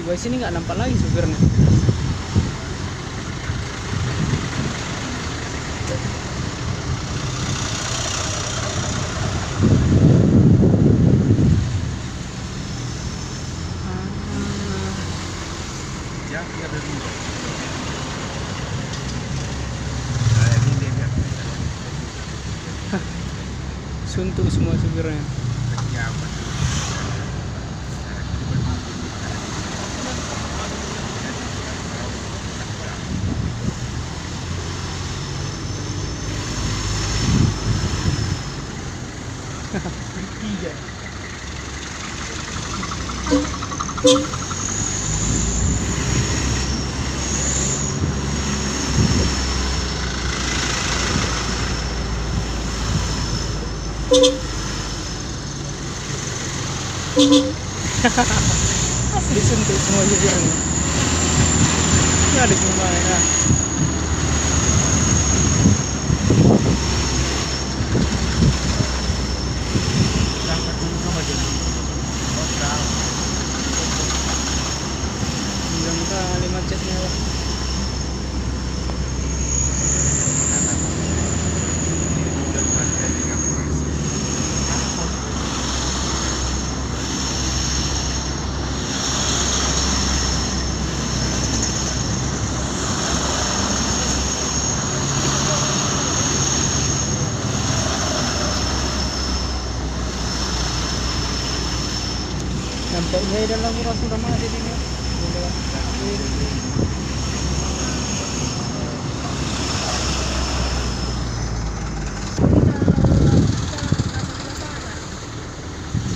Guys, sini nggak nampak lagi supirnya. Ya, dia ada dua. Nah, ini dia. Suntuk semua supirnya. Pejabat. Tiga. Asli suntuk semua supirnya. Nggak ada gimana ya. Berangkat dulu sama dia. Hotel. Bilang kali macetnya lah. Nampaknya dalam murah sudah macet ini.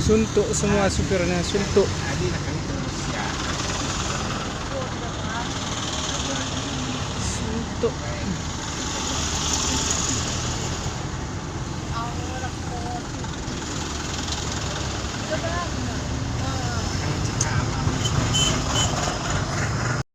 Suntuk semua supirnya, suntuk. Suntuk. Coba